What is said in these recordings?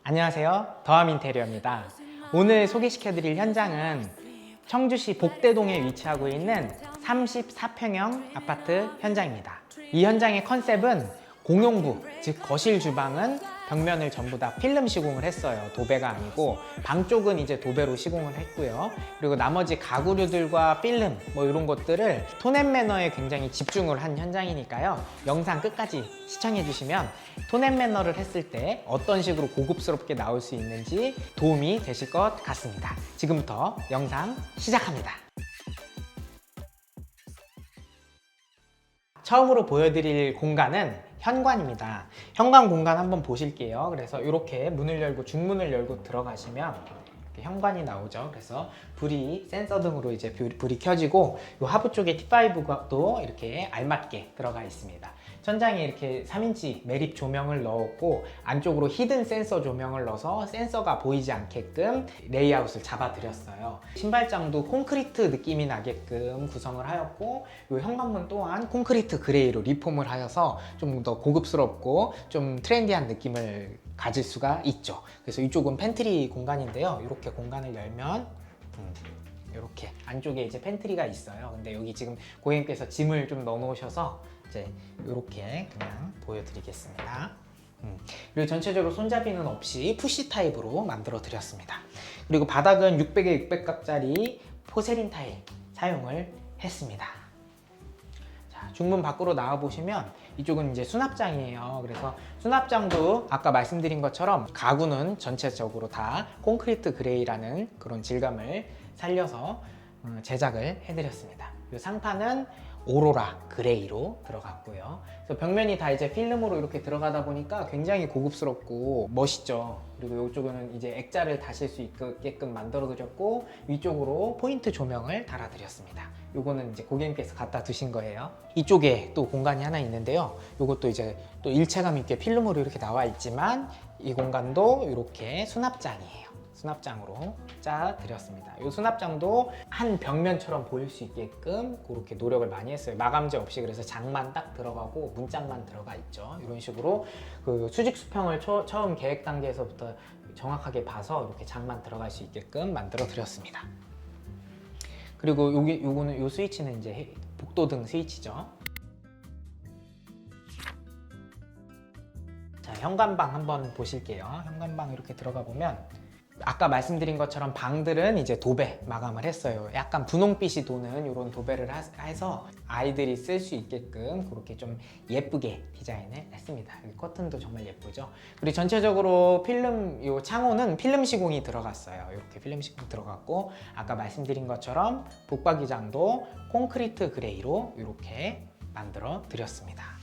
안녕하세요, 더함인테리어입니다. 오늘 소개시켜드릴 현장은 청주시 복대동에 위치하고 있는 34평형 아파트 현장입니다. 이 현장의 컨셉은 공용부, 즉 거실 주방은 벽면을 전부 다 필름 시공을 했어요. 도배가 아니고 방 쪽은 이제 도배로 시공을 했고요. 그리고 나머지 가구류들과 필름 뭐 이런 것들을 톤앤매너에 굉장히 집중을 한 현장이니까요. 영상 끝까지 시청해 주시면 톤앤매너를 했을 때 어떤 식으로 고급스럽게 나올 수 있는지 도움이 되실 것 같습니다. 지금부터 영상 시작합니다. 처음으로 보여드릴 공간은 현관입니다. 현관 공간 한번 보실게요. 그래서 이렇게 문을 열고 중문을 열고 들어가시면 이렇게 현관이 나오죠. 그래서 불이 센서 등으로 이제 불이 켜지고 이 하부 쪽에 T5도 이렇게 알맞게 들어가 있습니다. 천장에 이렇게 3인치 매립 조명을 넣었고 안쪽으로 히든 센서 조명을 넣어서 센서가 보이지 않게끔 레이아웃을 잡아드렸어요. 신발장도 콘크리트 느낌이 나게끔 구성을 하였고 이 현관문 또한 콘크리트 그레이로 리폼을 하여서 좀 더 고급스럽고 좀 트렌디한 느낌을 가질 수가 있죠. 그래서 이쪽은 팬트리 공간인데요. 이렇게 공간을 열면 이렇게 안쪽에 이제 팬트리가 있어요. 근데 여기 지금 고객님께서 짐을 좀 넣어 놓으셔서 이제 이렇게 그냥 보여드리겠습니다. 그리고 전체적으로 손잡이는 없이 푸시 타입으로 만들어 드렸습니다. 그리고 바닥은 600에 600각짜리 포세린 타일 사용을 했습니다. 자, 중문 밖으로 나와 보시면 이쪽은 이제 수납장이에요. 그래서 수납장도 아까 말씀드린 것처럼 가구는 전체적으로 다 콘크리트 그레이라는 그런 질감을 살려서 제작을 해드렸습니다. 이 상판은 오로라 그레이로 들어갔고요. 그래서 벽면이 다 이제 필름으로 이렇게 들어가다 보니까 굉장히 고급스럽고 멋있죠. 그리고 이쪽은 이제 액자를 다실 수 있게끔 만들어 드렸고 위쪽으로 포인트 조명을 달아 드렸습니다. 요거는 이제 고객님께서 갖다 두신 거예요. 이쪽에 또 공간이 하나 있는데요. 요것도 이제 또 일체감 있게 필름으로 이렇게 나와 있지만 이 공간도 이렇게 수납장이에요. 수납장으로 짜 드렸습니다. 이 수납장도 한 벽면처럼 보일 수 있게끔 그렇게 노력을 많이 했어요. 마감재 없이. 그래서 장만 딱 들어가고 문짝만 들어가 있죠. 이런 식으로 그 수직 수평을 처음 계획 단계에서부터 정확하게 봐서 이렇게 장만 들어갈 수 있게끔 만들어 드렸습니다. 그리고 요거는 요 스위치는 이제 복도등 스위치죠. 자, 현관방 한번 보실게요. 현관방 이렇게 들어가 보면 아까 말씀드린 것처럼 방들은 이제 도배 마감을 했어요. 약간 분홍빛이 도는 이런 도배를 해서 아이들이 쓸 수 있게끔 그렇게 좀 예쁘게 디자인을 했습니다. 여기 커튼도 정말 예쁘죠. 그리고 전체적으로 필름, 요 창호는 필름 시공이 들어갔어요. 이렇게 필름 시공 들어갔고 아까 말씀드린 것처럼 붙박이장도 콘크리트 그레이로 이렇게 만들어 드렸습니다.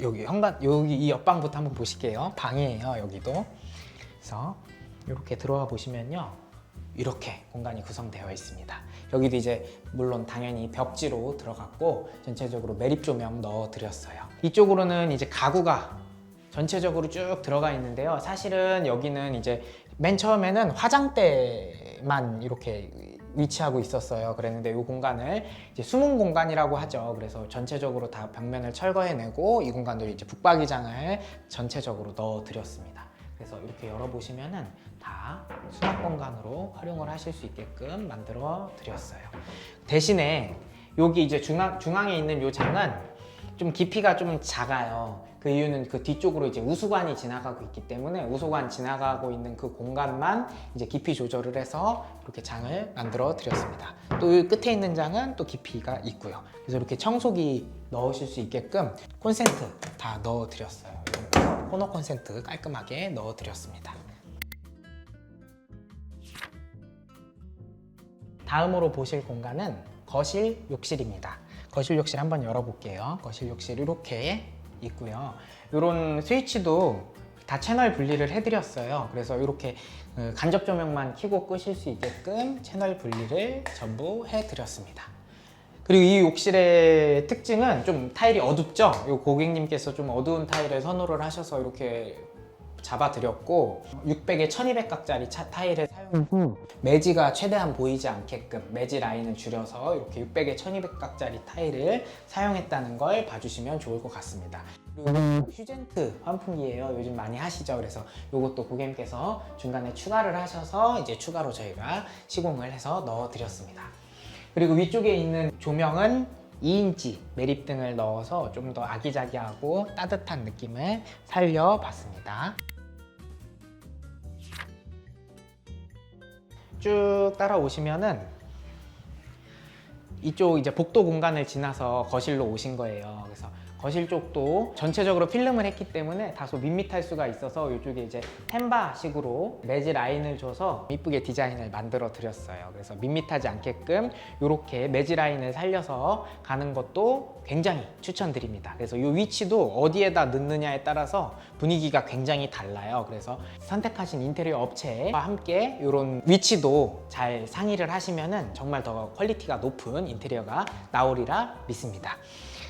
여기 현관, 여기 이 옆방부터 한번 보실게요. 방이에요, 여기도. 그래서 이렇게 들어와 보시면요, 이렇게 공간이 구성되어 있습니다. 여기도 이제 물론 당연히 벽지로 들어갔고 전체적으로 매립 조명 넣어 드렸어요. 이쪽으로는 이제 가구가 전체적으로 쭉 들어가 있는데요. 사실은 여기는 이제 맨 처음에는 화장대만 이렇게 위치하고 있었어요. 그랬는데 이 공간을 이제 숨은 공간이라고 하죠. 그래서 전체적으로 다 벽면을 철거해내고 이 공간도 이제 붙박이장을 전체적으로 넣어 드렸습니다. 그래서 이렇게 열어보시면은 다 수납 공간으로 활용을 하실 수 있게끔 만들어 드렸어요. 대신에 여기 이제 중앙에 있는 이 장은 좀 깊이가 좀 작아요. 그 이유는 그 뒤쪽으로 이제 우수관이 지나가고 있기 때문에 우수관 지나가고 있는 그 공간만 이제 깊이 조절을 해서 이렇게 장을 만들어 드렸습니다. 또 끝에 있는 장은 또 깊이가 있고요. 그래서 이렇게 청소기 넣으실 수 있게끔 콘센트 다 넣어 드렸어요. 코너 콘센트 깔끔하게 넣어 드렸습니다. 다음으로 보실 공간은 거실 욕실입니다. 거실 욕실 한번 열어볼게요. 거실 욕실 이렇게 있고요. 이런 스위치도 다 채널 분리를 해드렸어요. 그래서 이렇게 간접 조명만 켜고 끄실 수 있게끔 채널 분리를 전부 해드렸습니다. 그리고 이 욕실의 특징은 좀 타일이 어둡죠? 이 고객님께서 좀 어두운 타일을 선호를 하셔서 이렇게 잡아드렸고 600에 1200각짜리 타일을 사용해서 매지가 최대한 보이지 않게끔 매지 라인을 줄여서 이렇게 600에 1200각짜리 타일을 사용했다는 걸 봐주시면 좋을 것 같습니다. 그리고 휴젠트 환풍기예요. 요즘 많이 하시죠. 그래서 이것도 고객님께서 중간에 추가를 하셔서 이제 추가로 저희가 시공을 해서 넣어드렸습니다. 그리고 위쪽에 있는 조명은 2인치 매립등을 넣어서 좀 더 아기자기하고 따뜻한 느낌을 살려봤습니다. 쭉 따라오시면은 이쪽 이제 복도 공간을 지나서 거실로 오신 거예요. 그래서 거실 쪽도 전체적으로 필름을 했기 때문에 다소 밋밋할 수가 있어서 이쪽에 이제 템바식으로 매지 라인을 줘서 이쁘게 디자인을 만들어 드렸어요. 그래서 밋밋하지 않게끔 이렇게 매지 라인을 살려서 가는 것도 굉장히 추천드립니다. 그래서 이 위치도 어디에다 넣느냐에 따라서 분위기가 굉장히 달라요. 그래서 선택하신 인테리어 업체와 함께 이런 위치도 잘 상의를 하시면은 정말 더 퀄리티가 높은 인테리어가 나오리라 믿습니다.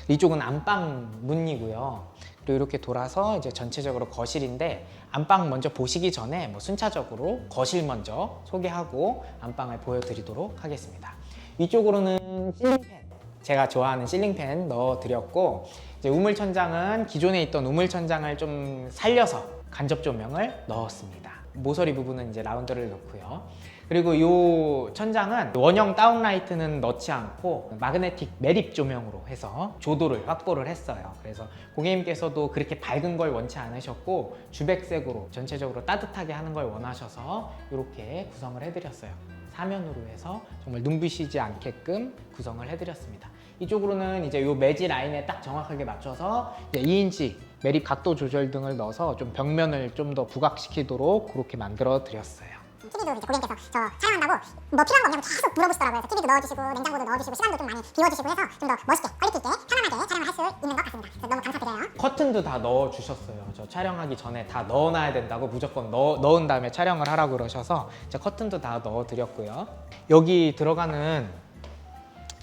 이쪽은 안방 문이고요. 그리고 이렇게 돌아서 이제 전체적으로 거실인데 안방 먼저 보시기 전에 뭐 순차적으로 거실 먼저 소개하고 안방을 보여드리도록 하겠습니다. 위쪽으로는 실링팬, 제가 좋아하는 실링팬 넣어드렸고 이제 우물천장은 기존에 있던 우물천장을 좀 살려서 간접 조명을 넣었습니다. 모서리 부분은 이제 라운드를 넣고요. 그리고 이 천장은 원형 다운라이트는 넣지 않고 마그네틱 매립 조명으로 해서 조도를 확보를 했어요. 그래서 고객님께서도 그렇게 밝은 걸 원치 않으셨고 주백색으로 전체적으로 따뜻하게 하는 걸 원하셔서 이렇게 구성을 해드렸어요. 사면으로 해서 정말 눈부시지 않게끔 구성을 해드렸습니다. 이쪽으로는 이제 이 매지 라인에 딱 정확하게 맞춰서 이제 2인치 매립 각도 조절 등을 넣어서 좀 벽면을 좀 더 부각시키도록 그렇게 만들어 드렸어요. TV도 이제 고객님께서 저 촬영한다고 뭐 필요한 거 없냐고 계속 물어보시더라고요. 그래서 TV도 넣어주시고 냉장고도 넣어주시고 시간도 좀 많이 비워주시고 해서 좀 더 멋있게 퀄리티 있게 편안하게 촬영을 할 수 있는 것 같습니다. 그래서 너무 감사드려요. 커튼도 다 넣어주셨어요. 저 촬영하기 전에 다 넣어놔야 된다고 무조건 넣은 다음에 촬영을 하라고 그러셔서 제가 커튼도 다 넣어드렸고요. 여기 들어가는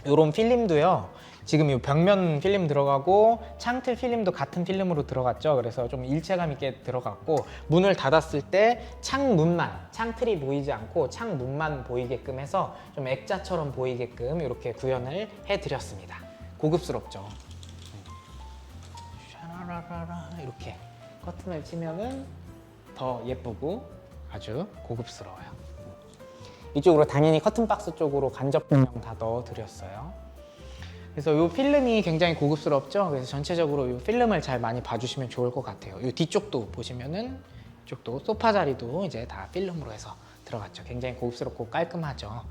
이런 필름도요. 지금 이 벽면 필름 들어가고 창틀 필름도 같은 필름으로 들어갔죠. 그래서 좀 일체감 있게 들어갔고 문을 닫았을 때 창문만, 창틀이 보이지 않고 창문만 보이게끔 해서 좀 액자처럼 보이게끔 이렇게 구현을 해드렸습니다. 고급스럽죠. 샤라라라 이렇게 커튼을 치면은 더 예쁘고 아주 고급스러워요. 이쪽으로 당연히 커튼박스 쪽으로 간접 조명 다 넣어드렸어요. 그래서 이 필름이 굉장히 고급스럽죠. 그래서 전체적으로 이 필름을 잘 많이 봐주시면 좋을 것 같아요. 이 뒤쪽도 보시면은 이쪽도 소파 자리도 이제 다 필름으로 해서 들어갔죠. 굉장히 고급스럽고 깔끔하죠.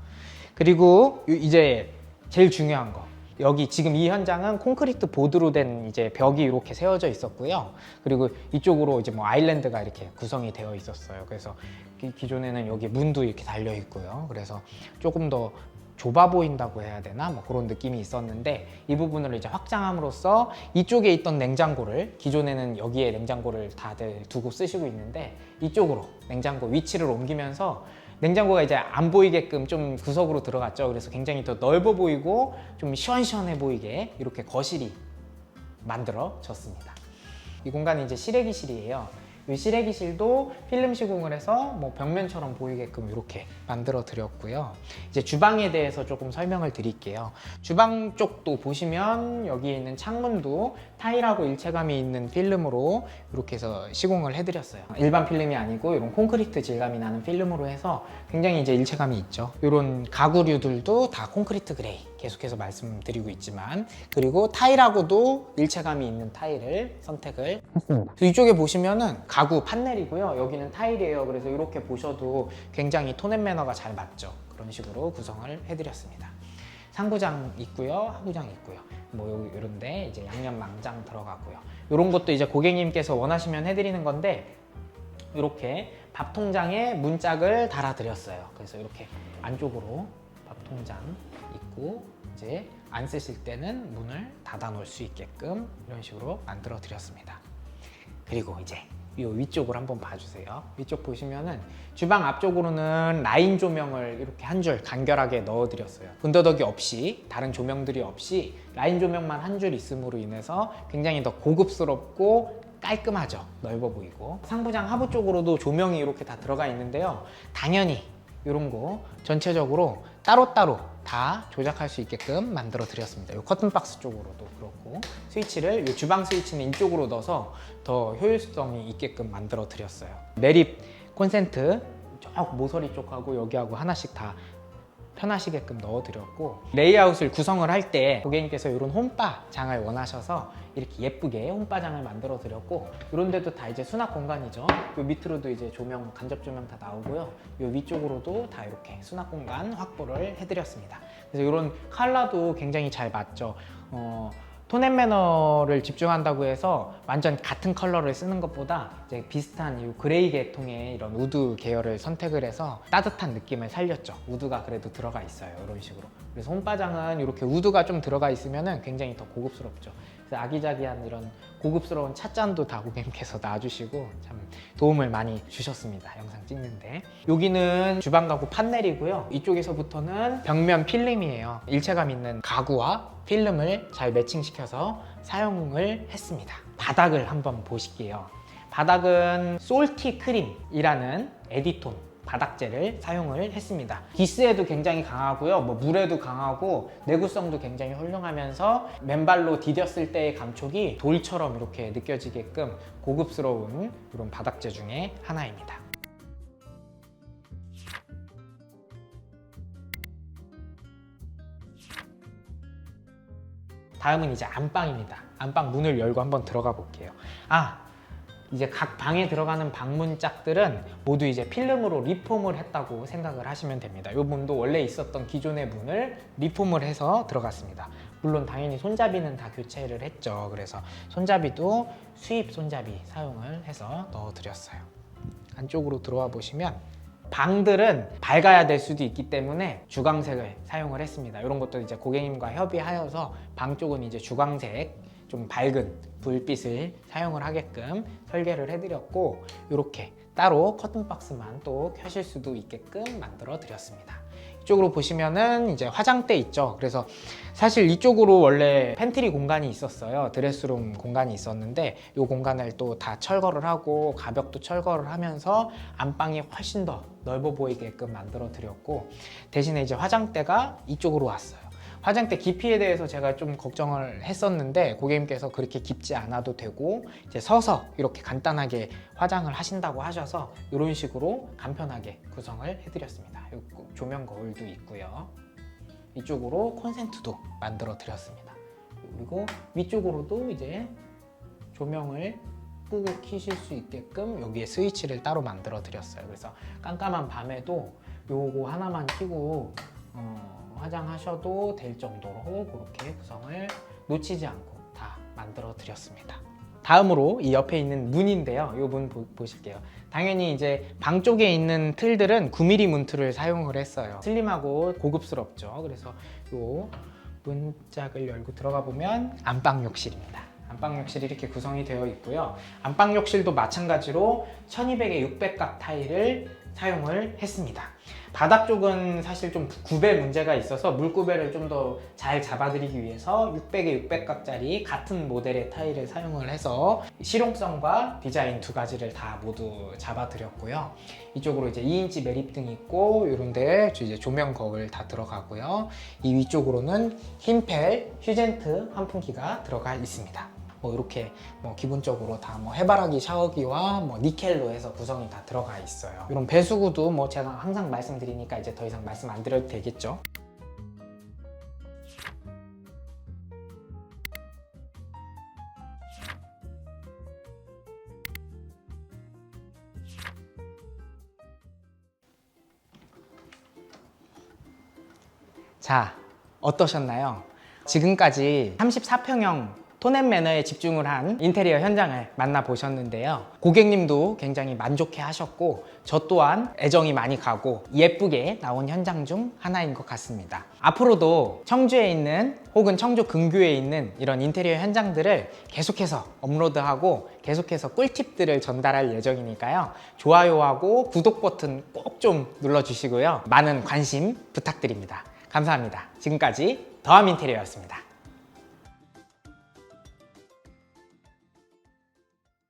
그리고 이제 제일 중요한 거. 여기 지금 이 현장은 콘크리트 보드로 된 이제 벽이 이렇게 세워져 있었고요. 그리고 이쪽으로 이제 뭐 아일랜드가 이렇게 구성이 되어 있었어요. 그래서 기존에는 여기 문도 이렇게 달려 있고요. 그래서 조금 더 좁아 보인다고 해야 되나 뭐 그런 느낌이 있었는데 이 부분을 이제 확장함으로써 이쪽에 있던 냉장고를 기존에는 여기에 냉장고를 다들 두고 쓰시고 있는데 이쪽으로 냉장고 위치를 옮기면서 냉장고가 이제 안 보이게끔 좀 구석으로 들어갔죠. 그래서 굉장히 더 넓어 보이고 좀 시원시원해 보이게 이렇게 거실이 만들어졌습니다. 이 공간이 이제 실외기실이에요. 이 실외기실도 필름 시공을 해서 뭐 벽면처럼 보이게끔 이렇게 만들어 드렸고요. 이제 주방에 대해서 조금 설명을 드릴게요. 주방 쪽도 보시면 여기에 있는 창문도 타일하고 일체감이 있는 필름으로 이렇게 해서 시공을 해드렸어요. 일반 필름이 아니고 이런 콘크리트 질감이 나는 필름으로 해서 굉장히 이제 일체감이 있죠. 이런 가구류들도 다 콘크리트 그레이 계속해서 말씀드리고 있지만 그리고 타일하고도 일체감이 있는 타일을 선택을 했습니다. 이쪽에 보시면은 가구 판넬이고요. 여기는 타일이에요. 그래서 이렇게 보셔도 굉장히 톤 앤 매너가 잘 맞죠. 그런 식으로 구성을 해드렸습니다. 상부장 있고요, 하부장 있고요. 뭐 이런데 이제 양념 망장 들어가고요. 이런 것도 이제 고객님께서 원하시면 해드리는 건데 이렇게 밥통장에 문짝을 달아드렸어요. 그래서 이렇게 안쪽으로 밥통장 있고 이제 안 쓰실 때는 문을 닫아 놓을 수 있게끔 이런 식으로 만들어 드렸습니다. 그리고 이제 이 위쪽을 한번 봐주세요. 위쪽 보시면은 주방 앞쪽으로는 라인 조명을 이렇게 한 줄 간결하게 넣어드렸어요. 군더더기 없이 다른 조명들이 없이 라인 조명만 한 줄 있음으로 인해서 굉장히 더 고급스럽고 깔끔하죠. 넓어 보이고. 상부장 하부 쪽으로도 조명이 이렇게 다 들어가 있는데요. 당연히 이런 거 전체적으로 따로따로 다 조작할 수 있게끔 만들어 드렸습니다. 이 커튼 박스 쪽으로도 그렇고, 스위치를 이 주방 스위치는 이쪽으로 넣어서 더 효율성이 있게끔 만들어 드렸어요. 매립 콘센트 쪽 모서리 쪽하고 여기하고 하나씩 다 편하시게끔 넣어드렸고, 레이아웃을 구성을 할 때 고객님께서 이런 홈바 장을 원하셔서 이렇게 예쁘게 홈바 장을 만들어 드렸고, 이런 데도 다 이제 수납 공간이죠. 요 밑으로도 이제 조명, 간접 조명 다 나오고요. 요 위쪽으로도 다 이렇게 수납 공간 확보를 해드렸습니다. 그래서 이런 컬러도 굉장히 잘 맞죠. 톤 앤 매너를 집중한다고 해서 완전 같은 컬러를 쓰는 것보다 이제 비슷한 이 그레이 계통의 이런 우드 계열을 선택을 해서 따뜻한 느낌을 살렸죠. 우드가 그래도 들어가 있어요. 이런 식으로. 그래서 홈바장은 이렇게 우드가 좀 들어가 있으면 굉장히 더 고급스럽죠. 그래서 아기자기한 이런 고급스러운 찻잔도 다 고객님께서 놔주시고 참 도움을 많이 주셨습니다. 영상 찍는데. 여기는 주방 가구 판넬이고요. 이쪽에서부터는 벽면 필름이에요. 일체감 있는 가구와 필름을 잘 매칭시켜서 사용을 했습니다. 바닥을 한번 보실게요. 바닥은 솔티 크림이라는 에디톤 바닥재를 사용을 했습니다. 기스에도 굉장히 강하고요. 물에도 강하고 내구성도 굉장히 훌륭하면서 맨발로 디뎠을 때의 감촉이 돌처럼 이렇게 느껴지게끔 고급스러운 이런 바닥재 중에 하나입니다. 다음은 이제 안방입니다. 안방 문을 열고 한번 들어가 볼게요. 이제 각 방에 들어가는 방문짝들은 모두 이제 필름으로 리폼을 했다고 생각을 하시면 됩니다. 이 문도 원래 있었던 기존의 문을 리폼을 해서 들어갔습니다. 물론 당연히 손잡이는 다 교체를 했죠. 그래서 손잡이도 수입 손잡이 사용을 해서 넣어드렸어요. 안쪽으로 들어와 보시면 방들은 밝아야 될 수도 있기 때문에 주광색을 사용을 했습니다. 이런 것도 이제 고객님과 협의하여서 방 쪽은 이제 주광색 좀 밝은 불빛을 사용을 하게끔 설계를 해드렸고, 이렇게 따로 커튼박스만 또 켜실 수도 있게끔 만들어 드렸습니다. 이쪽으로 보시면은 이제 화장대 있죠. 그래서 사실 이쪽으로 원래 팬트리 공간이 있었어요. 드레스룸 공간이 있었는데 이 공간을 또 다 철거를 하고 가벽도 철거를 하면서 안방이 훨씬 더 넓어 보이게끔 만들어 드렸고, 대신에 이제 화장대가 이쪽으로 왔어요. 화장대 깊이에 대해서 제가 좀 걱정을 했었는데 고객님께서 그렇게 깊지 않아도 되고 이제 서서 이렇게 간단하게 화장을 하신다고 하셔서 이런 식으로 간편하게 구성을 해드렸습니다. 조명 거울도 있고요. 이쪽으로 콘센트도 만들어 드렸습니다. 그리고 위쪽으로도 이제 조명을 끄고 켜실 수 있게끔 여기에 스위치를 따로 만들어 드렸어요. 그래서 깜깜한 밤에도 요거 하나만 켜고 화장하셔도 될 정도로 그렇게 구성을 놓치지 않고 다 만들어 드렸습니다. 다음으로 이 옆에 있는 문인데요. 이 문 보실게요. 당연히 이제 방 쪽에 있는 틀들은 9mm 문틀을 사용을 했어요. 슬림하고 고급스럽죠. 그래서 이 문짝을 열고 들어가 보면 안방 욕실입니다. 안방 욕실이 이렇게 구성이 되어 있고요. 안방 욕실도 마찬가지로 1200에 600각 타일을 사용을 했습니다. 바닥 쪽은 사실 좀 구배 문제가 있어서 물구배를 좀 더 잘 잡아드리기 위해서 600에 600각짜리 같은 모델의 타일을 사용을 해서 실용성과 디자인 두 가지를 다 모두 잡아드렸고요. 이쪽으로 이제 2인치 매립등 있고 이런 데 이제 조명 거울 다 들어가고요. 이 위쪽으로는 흰펠 휴젠트 환풍기가 들어가 있습니다. 이렇게 기본적으로 다 해바라기 샤워기와 니켈로 해서 구성이 다 들어가 있어요. 이런 배수구도 제가 항상 말씀드리니까 이제 더 이상 말씀 안 드려도 되겠죠. 자, 어떠셨나요? 지금까지 34평형 톤 앤 매너에 집중을 한 인테리어 현장을 만나보셨는데요. 고객님도 굉장히 만족해 하셨고 저 또한 애정이 많이 가고 예쁘게 나온 현장 중 하나인 것 같습니다. 앞으로도 청주에 있는 혹은 청주 근교에 있는 이런 인테리어 현장들을 계속해서 업로드하고 계속해서 꿀팁들을 전달할 예정이니까요. 좋아요하고 구독 버튼 꼭 좀 눌러주시고요. 많은 관심 부탁드립니다. 감사합니다. 지금까지 더함 인테리어였습니다.